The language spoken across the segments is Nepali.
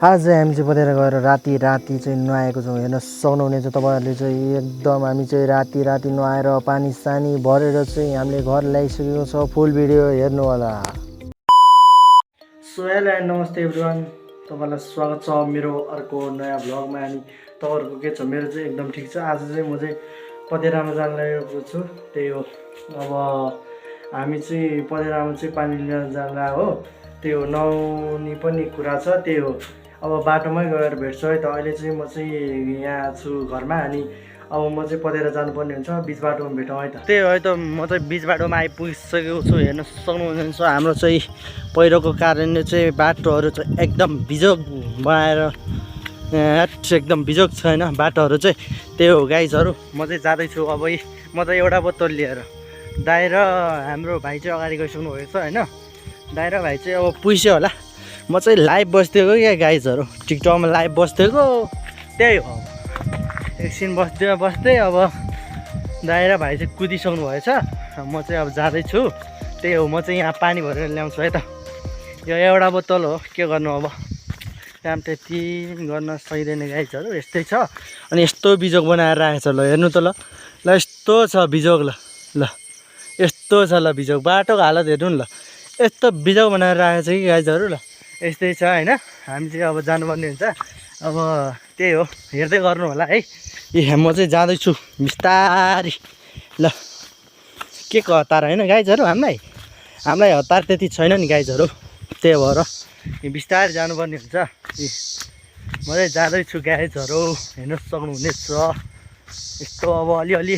आज चाहिँ हामी चाहिँ पदेर गएर राति चाहिँ नुहाएको छौँ। हेर्न सक्नुहुनेछ तपाईँहरूले चाहिँ एकदम हामी चाहिँ राति नुहाएर पानी सानी भरेर चाहिँ हामीले घर ल्याइसकेको छ। फुल भिडियो हेर्नु होला। सो हेलो एन्ड नमस्ते एभ्रिवान, तपाईँलाई स्वागत छ मेरो अर्को नयाँ भ्लगमा। अनि तपाईँहरूको के छ? मेरो चाहिँ एकदम ठिक छ। आज चाहिँ म चाहिँ पदेरामा जान लागेको छु। त्यही हो, अब हामी चाहिँ पदेरामा चाहिँ पानी लिन जान हो। त्यही हो, नआउने पनि कुरा छ। त्यही हो, अब बाटोमै गएर भेट्छु है त। अहिले चाहिँ म चाहिँ यहाँ छु घरमा, अनि अब म चाहिँ पदेर जानुपर्ने हुन्छ। बिच बाटोमा भेटौँ है त। त्यही हो है त, म चाहिँ बिच बाटोमा आइपुगिसकेको छु। हेर्न सक्नुहुन्छ, हाम्रो चाहिँ पहिरोको कारणले चाहिँ बाटोहरू चाहिँ एकदम बिजोग बनाएर एकदम बिजोग छ होइन बाटोहरू चाहिँ। त्यही हो गाइजहरू, म चाहिँ जाँदैछु अब। म चाहिँ एउटा बोतल लिएर, दाइ र हाम्रो भाइ चाहिँ अगाडि गइसक्नु भएको छ होइन। दाइ र भाइ चाहिँ अब पुग्यो होला। म चाहिँ लाइभ बस्दिएको क्या गाइजहरू, टिकटकमा लाइभ बस्दिएको। त्यही हो, एकछिन बस्दै अब दाइ र भाइ चाहिँ कुदिसक्नु भएछ। म चाहिँ अब जाँदैछु। त्यही हो, म चाहिँ यहाँ पानी भरेर ल्याउँछु है त। यो एउटा बोतल हो, के गर्नु अब, काम त्यति गर्न सकिँदैन गाइजहरू, यस्तै छ। अनि यस्तो बिजोग बनाएर राखेको छ। ल हेर्नु त, ल यस्तो छ बिजोग। ल यस्तो छ, ल बिजोग। बाटोको हालत हेर्नु नि, ल यस्तो बिजोग बनाएर राखेको छ कि गाइजहरू। ल यस्तै छ होइन। हामी चाहिँ अब जानुपर्ने हुन्छ। अब त्यही हो, हेर्दै गर्नु होला है। म चाहिँ जाँदैछु बिस्तारी। ल के को हतार होइन गाइजहरू, हामीलाई हतार त्यति छैन नि गाइजहरू। त्यही भएर बिस्तारै जानुपर्ने हुन्छ। म चाहिँ जाँदैछु गाइजहरू, हेर्नु सक्नुहुनेछ। यस्तो अब अलिअलि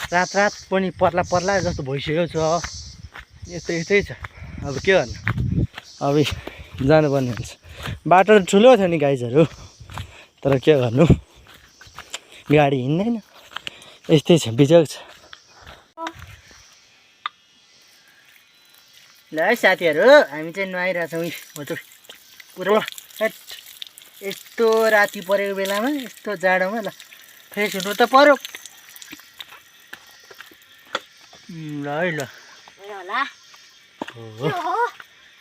रात पनि पर्ला जस्तो भइसकेको छ। यस्तै छ, अब के गर्नु, अब जानुपर्ने हुन्छ। बाटो ठुलो छ नि गाइजहरू, तर के गर्नु, गाडी हिँड्दैन। यस्तै छ, बिजोग छ। ल है साथीहरू, हामी चाहिँ नुहाइरहेछौँ। हजुर पुरो यस्तो राति परेको बेलामा, यस्तो जाडोमा ल फ्रेस हुनु त पर्यो। ल है, ल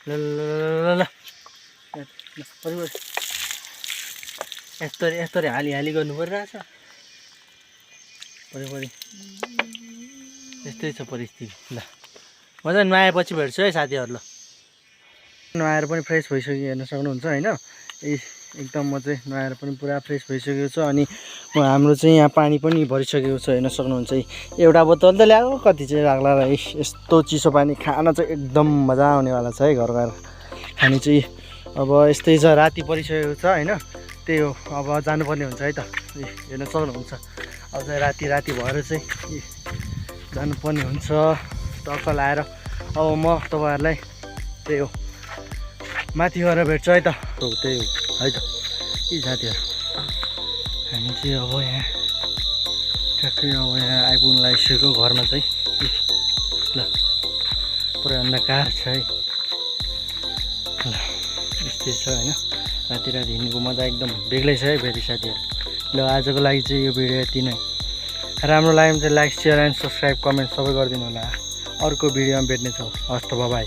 ल यस्तो हाली गर्नु परिरहेछ। परि यस्तै छ परिस्थिति। ल म चाहिँ नुहाएपछि भेट्छु है साथीहरू। ल नुहाएर पनि फ्रेस भइसक्यो, हेर्न सक्नुहुन्छ होइन। एकदम म चाहिँ नुहाएर पनि पुरा फ्रेस भइसकेको छु। अनि हाम्रो चाहिँ यहाँ पानी पनि भरिसकेको छ, हेर्न सक्नुहुन्छ। एउटा बोतल त ल्याएको, कति चाहिँ लाग्ला र यस्तो चिसो पानी खान चाहिँ एकदम मजा आउनेवाला छ है। घर गएर खाने चाहिँ अब यस्तै छ, राति परिसकेको छ होइन। त्यही हो, अब जानुपर्ने हुन्छ है त। हेर्न सक्नुहुन्छ, अब चाहिँ राति भएर चाहिँ जानुपर्ने हुन्छ। टक्क लाएर अब म तपाईँहरूलाई त्यही हो माथि गएर भेट्छु है त। त्यही हो है त साथीहरू, हामी चाहिँ अब यहाँ ठ्याक्कै अब यहाँ आइपुग्नु लागिसक्यो घरमा चाहिँ। ल पुरै अन्धकार छ है। ल यस्तै छ होइन, राति हिँड्नुको मजा एकदम बेग्लै छ है फेरि साथीहरू। ल आजको लागि चाहिँ यो भिडियो यति नै। राम्रो लाग्यो भने चाहिँ like, share and subscribe, comment सबै गरिदिनु होला। अर्को भिडियोमा भेट्नेछौँ। हस् त, बाई।